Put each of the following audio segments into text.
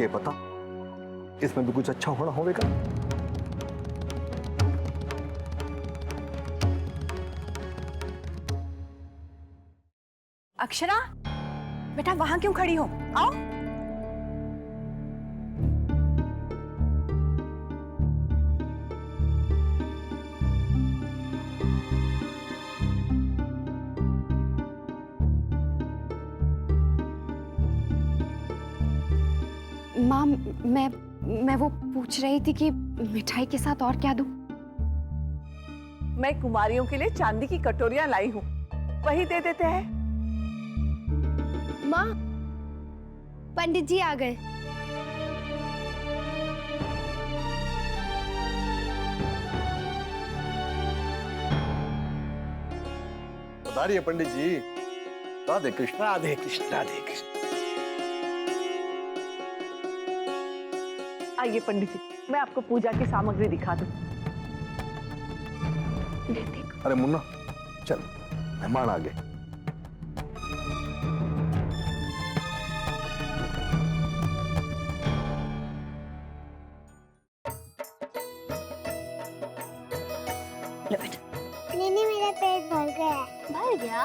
के पता इसमें भी कुछ अच्छा होना होगा। अक्षरा, बेटा वहां क्यों खड़ी हो? आओ। माँ, मैं वो पूछ रही थी कि मिठाई के साथ और क्या दूं? मैं कुमारियों के लिए चांदी की कटोरियां लाई हूँ, वही दे देते हैं। माँ, पंडित जी आ गए। बताइए पंडित जी। राधे कृष्ण। राधे कृष्ण, राधे कृष्ण। आइए पंडित जी, मैं आपको पूजा की सामग्री दिखा दूं। अरे मुन्ना, चल, मेहमान आ गए। दीदी मेरा पेट भर गया। भर गया?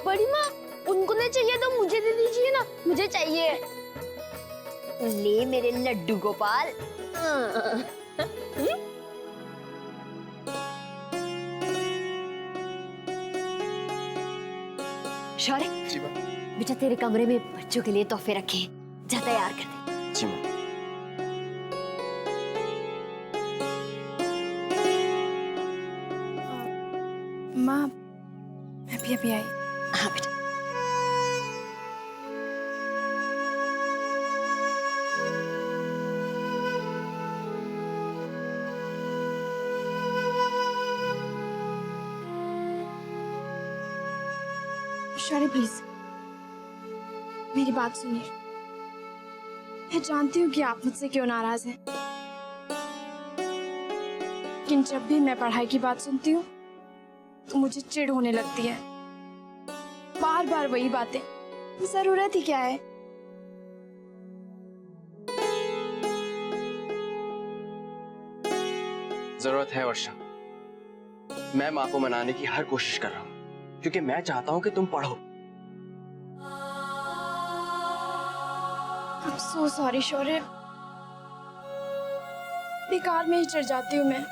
बड़ी माँ, उनको नहीं चाहिए तो मुझे दे दीजिए ना, मुझे चाहिए। ले मेरे लड्डू गोपाल। शौर्य, बेटा तेरे कमरे में बच्चों के लिए तोहफे रखे हैं, जा तैयार कर दे। जी माँ। माँ, मैं भी अभी आई। हाँ बेटा। शौर्य प्लीज मेरी बात सुनिए। मैं जानती हूँ कि आप मुझसे क्यों नाराज हैं, लेकिन जब भी मैं पढ़ाई की बात सुनती हूँ तो मुझे चिढ़ होने लगती है। बार बार वही बातें, जरूरत ही क्या है? जरूरत है वर्षा। मैं माँ को मनाने की हर कोशिश कर रहा हूँ क्योंकि मैं चाहता हूँ कि तुम पढ़ो। I'm so sorry शौर्य, बेकार में ही चिढ़ जाती हूँ मैं।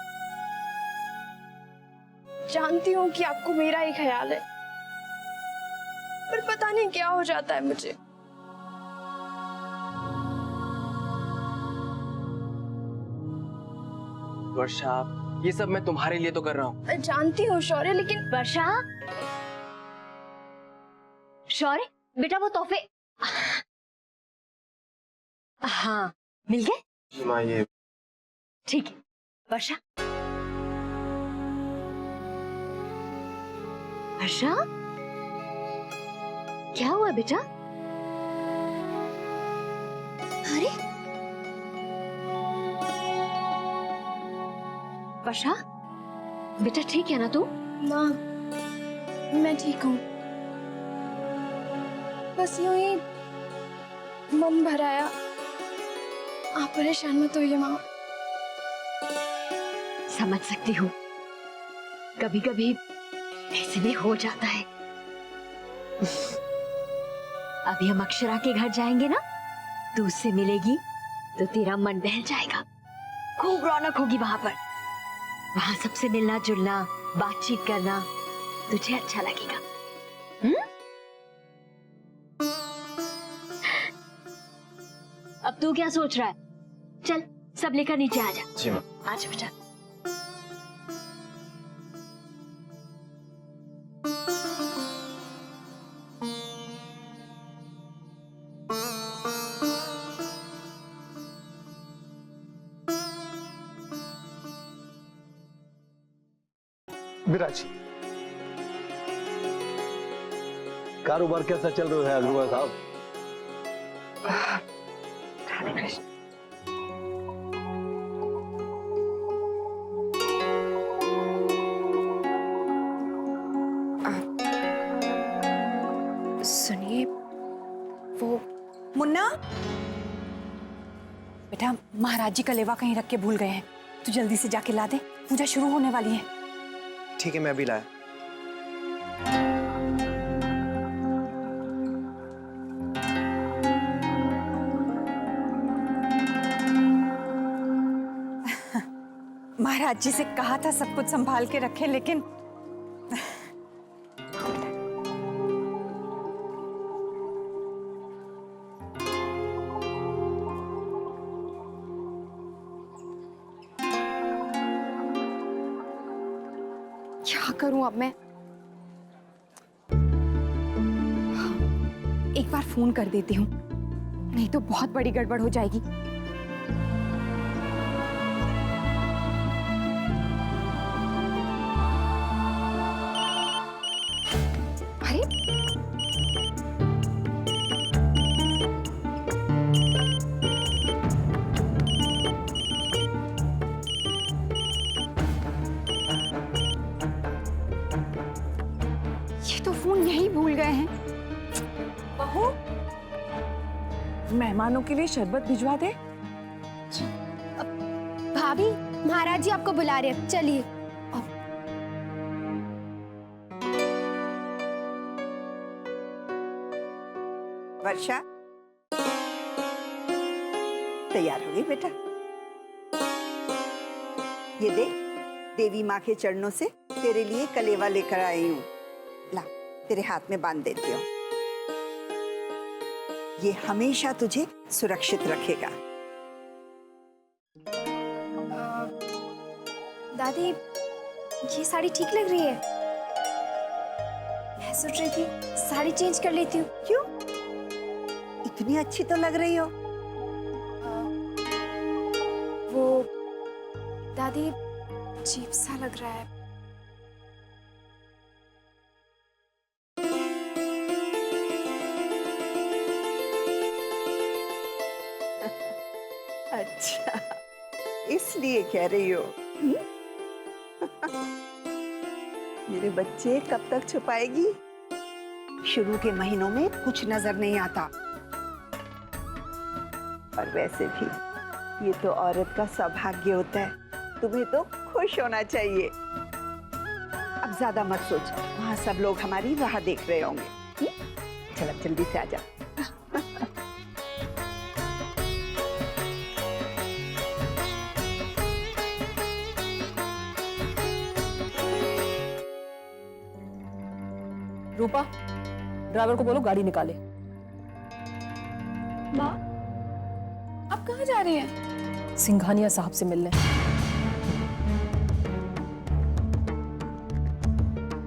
जानती हूँ कि आपको मेरा ही ख्याल है, पर पता नहीं क्या हो जाता है मुझे। वर्षा, ये सब मैं तुम्हारे लिए तो कर रहा हूँ। मैं जानती हूँ शौर्य, लेकिन वर्षा, शौर्य बेटा वो तोहफे। हाँ, मिल गए? जी माँ, ये ठीक है। वर्षा, वर्षा, क्या हुआ बेटा? अरे वर्षा, बेटा ठीक है ना तू? माँ, मैं ठीक हूँ, बस यूं ही मन भर आया। आप परेशान मत होइए माँ। समझ सकती हूँ, कभी कभी ऐसे भी हो जाता है। अभी हम अक्षरा के घर जाएंगे ना, तू उससे मिलेगी तो तेरा मन बहल जाएगा। खूब रौनक होगी वहां पर। वहां सबसे मिलना जुलना, बातचीत करना तुझे अच्छा लगेगा। अब तू क्या सोच रहा है? चल सब लेकर नीचे आ जा। जी माँ। आजा बेटा। विराज, कारोबार कैसा चल रहा है अग्रवाल साहब? राधे कृष्ण। सुनिए, वो मुन्ना मुन्ना, बेटा महाराज जी का लेवा कहीं रख के भूल गए हैं, तू जल्दी से जाके ला दे, पूजा शुरू होने वाली है। ठीक है, मैं अभी लाया। महाराज जी से कहा था सब कुछ संभाल के रखें, लेकिन क्या करूं अब मैं? एक बार फोन कर देती हूँ, नहीं तो बहुत बड़ी गड़बड़ हो जाएगी। अरे ये तो फोन यहीं भूल गए हैं। बहू, मेहमानों के लिए शरबत भिजवा दे। भाभी, महाराज जी आपको बुला रहे हैं, चलिए। वर्षा, तैयार हो गई बेटा? ये देख, देवी माँ के चरणों से तेरे लिए कलेवा लेकर आई हूँ। ला, तेरे हाथ में बांध देती हूँ। ये हमेशा तुझे सुरक्षित रखेगा। दादी, ये साड़ी ठीक लग रही है। मैं सोच रही थी साड़ी चेंज कर लेती हूँ। क्यों? इतनी अच्छी तो लग रही हो। वो दादी, अजीब सा लग रहा है। अच्छा, इसलिए कह रही हो? मेरे बच्चे कब तक छुपाएगी? शुरू के महीनों में कुछ नजर नहीं आता, और वैसे भी ये तो औरत का सौभाग्य होता है। तुम्हें तो खुश होना चाहिए। अब ज्यादा मत सोच, वहां सब लोग हमारी राह देख रहे होंगे। चल अब जल्दी से आ जा। रूपा, ड्राइवर को बोलो गाड़ी निकाले। माँ, आप कहाँ जा रही हैं? सिंघानिया साहब से मिलने।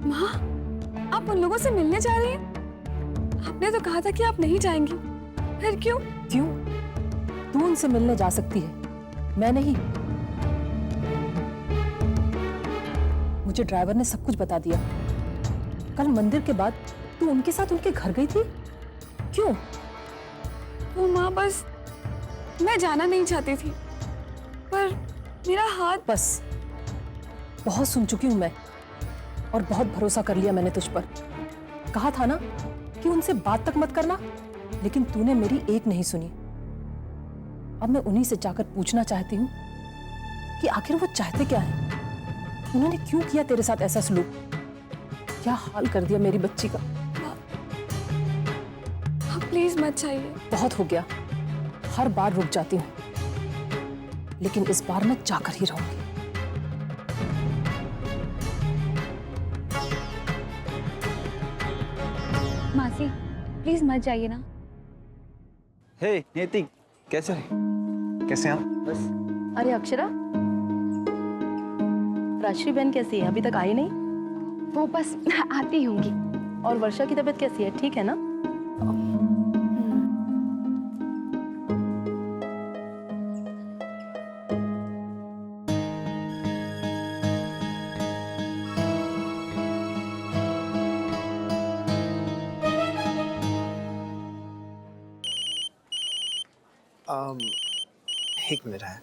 माँ, आप उन लोगों से मिलने जा रही हैं? आपने तो कहा था कि आप नहीं जाएंगी, फिर क्यों? क्यों? तू उनसे मिलने जा सकती है, मैं नहीं। मुझे ड्राइवर ने सब कुछ बता दिया। कल मंदिर के बाद तू उनके साथ उनके घर गई थी, क्यों? वो माँ, बस मैं जाना नहीं चाहती थी, पर मेरा हाथ। बस, बहुत सुन चुकी हूं मैं, और बहुत भरोसा कर लिया मैंने तुझ पर। कहा था ना कि उनसे बात तक मत करना, लेकिन तूने मेरी एक नहीं सुनी। अब मैं उन्हीं से जाकर पूछना चाहती हूँ कि आखिर वो चाहते क्या हैं? उन्होंने क्यों किया तेरे साथ ऐसा सलूक? क्या हाल कर दिया मेरी बच्ची का। आप प्लीज मत जाइए। बहुत हो गया, हर बार रुक जाती हूँ, लेकिन इस बार मैं जाकर ही रहूंगी। मासी, प्लीज मत जाइए ना। हे नियति, कैसे है? कैसे हैं आप? बस। अरे अक्षरा, राजश्री बहन कैसी है? अभी तक आई नहीं? वो बस आती होंगी। और वर्षा की तबीयत कैसी है? ठीक है ना? एक मिनट है।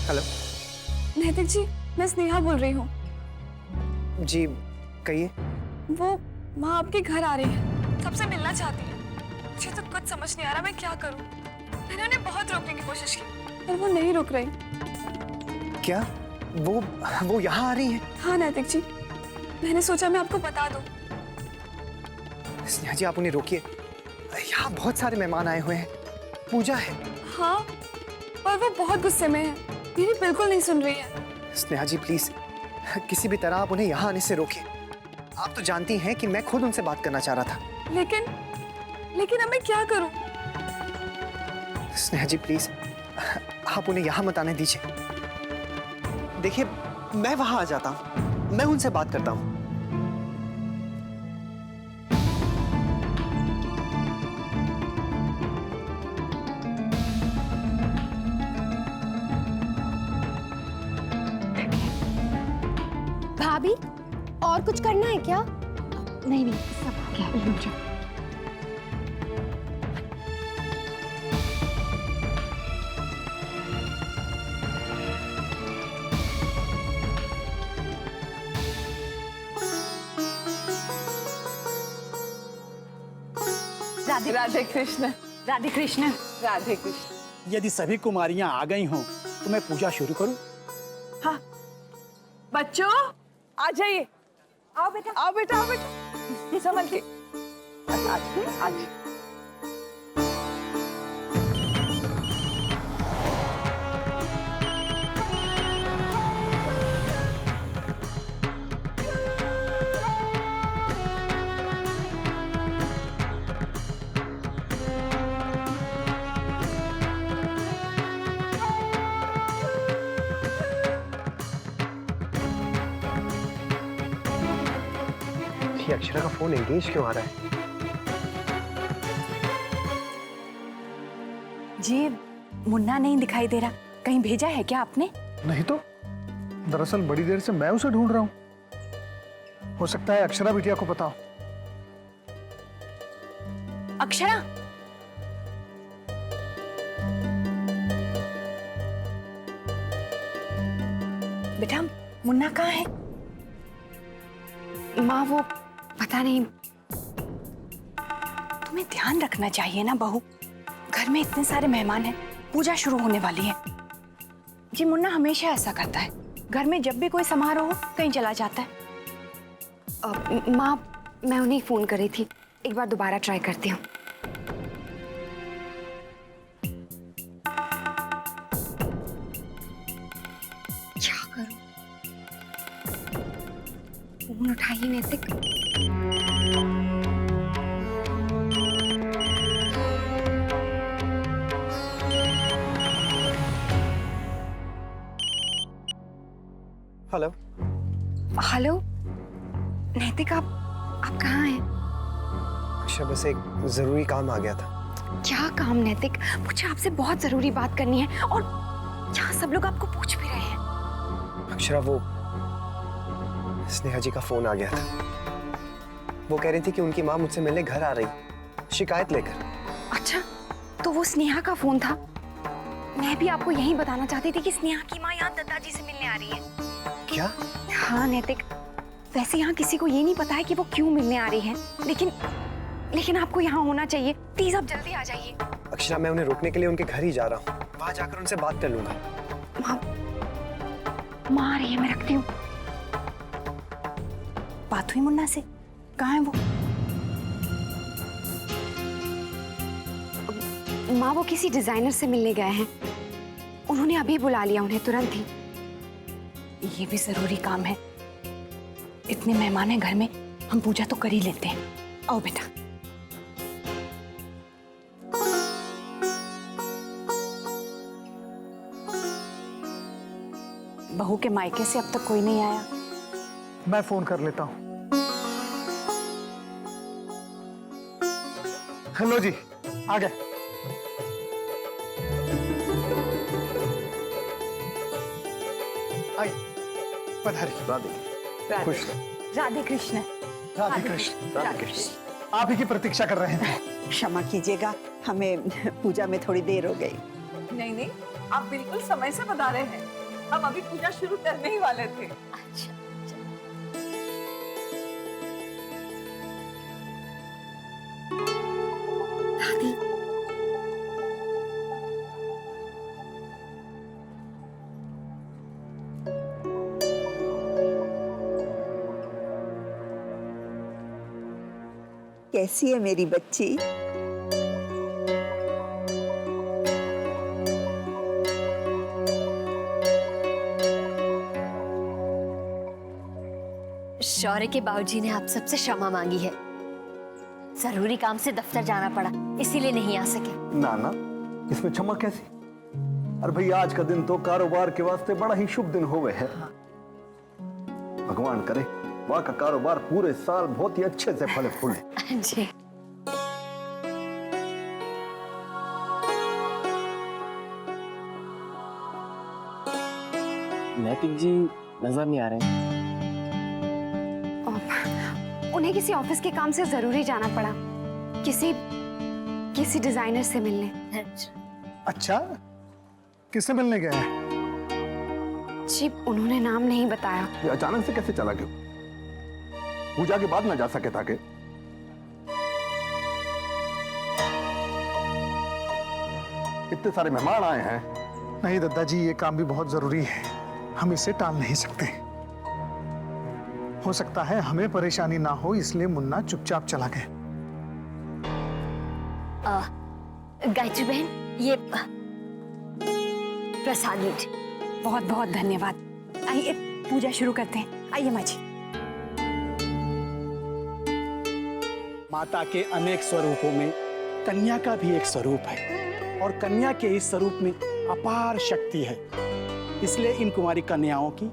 हेलो। नैतिक जी, मैं स्नेहा बोल रही हूँ। जी कहिए। वो माँ आपके घर आ रही है, सबसे मिलना चाहती है। मुझे तो कुछ समझ नहीं आ रहा मैं क्या करूँ। मैंने उन्हें बहुत रोकने की कोशिश की पर वो नहीं रुक रही। क्या वो यहाँ आ रही है? हाँ नैतिक जी, मैंने सोचा मैं आपको बता दूं। स्नेहा जी आप उन्हें रोकिए, यहाँ बहुत सारे मेहमान आए हुए हैं, पूजा है। हाँ, पर वो बहुत गुस्से में है, मेरी बिल्कुल नहीं सुन रही है। स्नेहा जी प्लीज, किसी भी तरह आप उन्हें यहाँ आने से रोकिए। आप तो जानती हैं कि मैं खुद उनसे बात करना चाह रहा था। लेकिन अब मैं क्या करूं? स्नेहा जी प्लीज, आप उन्हें यहाँ मत आने दीजिए। देखिए मैं वहां आ जाता हूँ, मैं उनसे बात करता हूँ। भाभी, और कुछ करना है क्या? नहीं नहीं, सब हो गया, रुक जाओ। राधे कृष्ण। राधे कृष्ण। राधे कृष्ण। यदि सभी कुमारियां आ गई हों तो मैं पूजा शुरू करूं? हाँ बच्चों आ जाइए। आओ बेटा, आओ बेटा, आओ बेटा, संभल के। आज अक्षरा का फोन एंगेज क्यों आ रहा है? जी मुन्ना नहीं दिखाई दे रहा, कहीं भेजा है क्या आपने? नहीं तो, दरअसल बड़ी देर से मैं उसे ढूंढ रहा हूँ। हो सकता है अक्षरा बिटिया को पता हो। अक्षरा, बेटा मुन्ना कहाँ है? माँ वो पता नहीं। तुम्हें ध्यान रखना चाहिए ना बहू, घर में इतने सारे मेहमान हैं, पूजा शुरू होने वाली है। जी मुन्ना हमेशा ऐसा करता है, घर में जब भी कोई समारोह हो कहीं चला जाता है। माँ, मैं उन्हें फोन कर रही थी, एक बार दोबारा ट्राई करती हूँ। क्या करूं? फोन उठाइए नैतिक। हेलो। हेलो नैतिक, आप कहाँ हैं? अक्षरा बस एक जरूरी काम आ गया था। क्या काम नैतिक? मुझे आपसे बहुत जरूरी बात करनी है और यहाँ सब लोग आपको पूछ भी रहे हैं। अक्षरा वो स्नेहा जी का फोन आ गया था, वो कह रही थी कि उनकी माँ मुझसे मिलने घर आ रही, शिकायत लेकर। अच्छा, तो वो स्नेहा का फोन था। मैं भी आपको यही बताना चाहती थी कि स्नेहा की माँ यहाँ दादाजी से मिलने आ रही है। क्या? हाँ नैतिक, वैसे यहाँ किसी को ये नहीं पता है कि वो क्यों मिलने आ रही है, लेकिन आपको यहाँ होना चाहिए। प्लीज आप जल्दी आ जाइए। अक्षरा मैं उन्हें रोकने के लिए उनके घर ही जा रहा हूँ, वहां जाकर उनसे बात कर लूंगा। माँ आ रही है, मैं रखती हूँ। बात हुई मुन्ना से? कहाँ है वो? माँ वो किसी डिजाइनर से मिलने गए हैं, उन्होंने अभी बुला लिया उन्हें तुरंत ही। ये भी जरूरी काम है, इतने मेहमान हैं घर में, हम पूजा तो कर ही लेते हैं। आओ बेटा। बहू के मायके से अब तक कोई नहीं आया। मैं फोन कर लेता हूँ। हेलो जी, आ गए। आई पधारी। राधे खुश रहो। राधे कृष्ण। राधे कृष्ण। राधे कृष्ण। आप ही की प्रतीक्षा कर रहे थे। क्षमा कीजिएगा, हमें पूजा में थोड़ी देर हो गई। नहीं, आप बिल्कुल समय से बता रहे हैं। हम अभी पूजा शुरू करने ही वाले थे। अच्छा दादी, कैसी है मेरी बच्ची? शौर्य के बाबूजी ने आप सबसे क्षमा मांगी है। जरूरी काम से दफ्तर जाना पड़ा, इसीलिए नहीं आ सके। ना ना, इसमें क्षमा कैसी? अरे भाई, आज का दिन तो कारोबार के वास्ते बड़ा ही शुभ दिन होवे है। भगवान करे वहाँ का कारोबार पूरे साल बहुत ही अच्छे से फले फूले। जी। नैतिक जी नजर नहीं आ रहे हैं। उन्हें किसी ऑफिस के काम से जरूरी जाना पड़ा, किसी डिजाइनर से मिलने। अच्छा, किससे मिलने गए हैं? जी, उन्होंने नाम नहीं बताया। ये अचानक से कैसे चला गया? पूजा के बाद ना जा सके था के? इतने सारे मेहमान आए हैं। नहीं दादाजी, ये काम भी बहुत जरूरी है, हम इसे टाल नहीं सकते। हो सकता है हमें परेशानी ना हो, इसलिए मुन्ना चुपचाप चला गया। गायत्री बहन, ये प्रसाद लीजिए। बहुत बहुत धन्यवाद। आइए पूजा शुरू करते हैं। आइए माँ जी। माता के अनेक स्वरूपों में कन्या का भी एक स्वरूप है, और कन्या के इस स्वरूप में अपार शक्ति है। इसलिए इन कुमारी कन्याओं की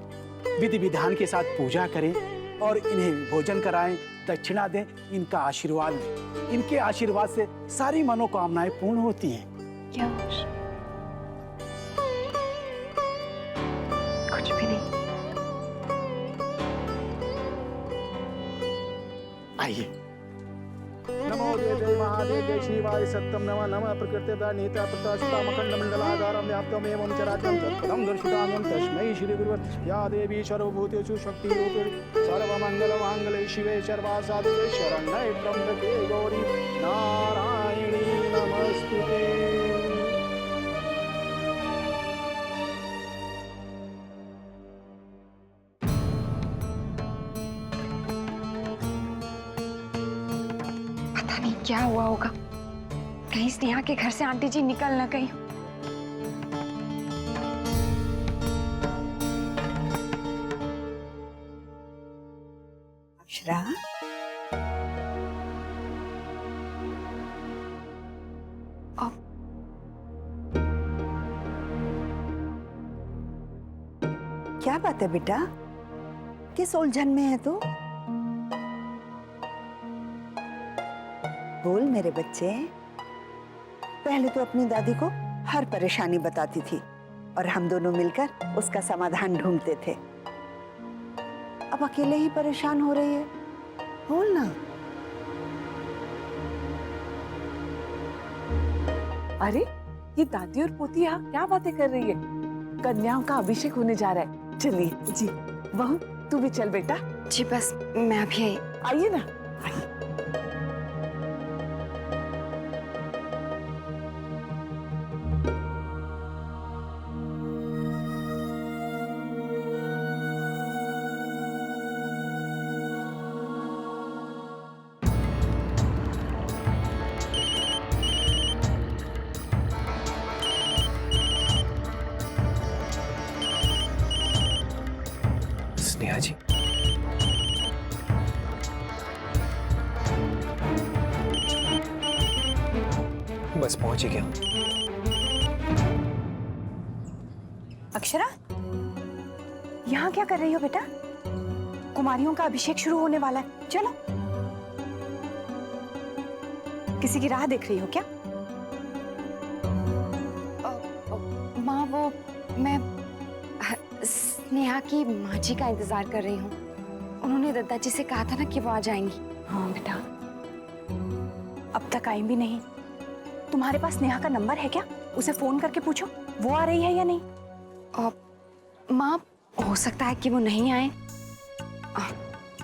विधि विधान के साथ पूजा करें और इन्हें भोजन कराएं, दक्षिणा दें, इनका आशीर्वाद लें। इनके आशीर्वाद से सारी मनोकामनाएं पूर्ण होती हैं। क्या? कुछ भी नहीं। आइए। नमो जय महादेव जय शिवाय सत्यम नमः नमः प्रकृते नीता प्रताशिता मखंड मंडलाधारम व्याप्तम एवं चराचरं तत्पदं दर्शितामं तस्मै श्री गुरुवे या देवी सर्वभूतेषु शक्ति रूपेण सर्वमंगल मांगल्ये शिवे सर्वासाधिके शरण्ये त्र्यंबके गौरी नारायणी नमस्तुते। क्या हुआ होगा? कहीं स्नेहा के घर से आंटी जी निकल न गई। अक्षरा, क्या बात है बेटा? किस उलझन में है तू? बोल मेरे बच्चे। पहले तो अपनी दादी को हर परेशानी बताती थी और हम दोनों मिलकर उसका समाधान ढूंढते थे। अब अकेले ही परेशान हो रही है। बोल ना। अरे, ये दादी और पोती यहाँ क्या बातें कर रही है? कन्याओं का अभिषेक होने जा रहा है। चलिए जी। बहू, तू भी चल बेटा। जी बस मैं अभी आई। आइए ना, आइए। स्नेहा जी, बस पहुंच ही गया। अक्षरा, यहाँ क्या कर रही हो बेटा? कुमारियों का अभिषेक शुरू होने वाला है, चलो। किसी की राह देख रही हो क्या? माँ, वो मैं स्नेहा की माँ जी का इंतजार कर रही हूँ। उन्होंने दादाजी से कहा था ना कि वो आ जाएंगी। हाँ बेटा, अब तक आई भी नहीं। तुम्हारे पास स्नेहा का नंबर है क्या? उसे फोन करके पूछो वो आ रही है या नहीं। माँ, हो सकता है कि वो नहीं आए।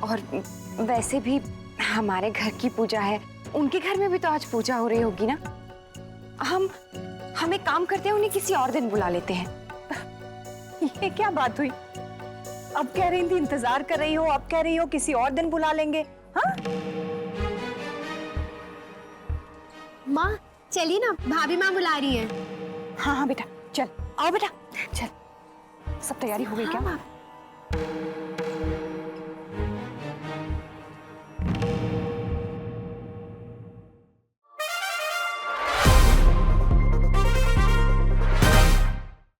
और वैसे भी हमारे घर की पूजा है, उनके घर में भी तो आज पूजा हो रही होगी ना। हम एक काम करते हैं, उन्हें किसी और दिन बुला लेते हैं। ये क्या बात हुई? अब कह रही थी इंतजार कर रही हो, अब कह रही हो किसी और दिन बुला लेंगे। हाँ माँ चलिए ना, भाभी माँ बुला रही हैं। हाँ हाँ बेटा, चल आओ बेटा, चल। सब तैयारी हो गई क्या?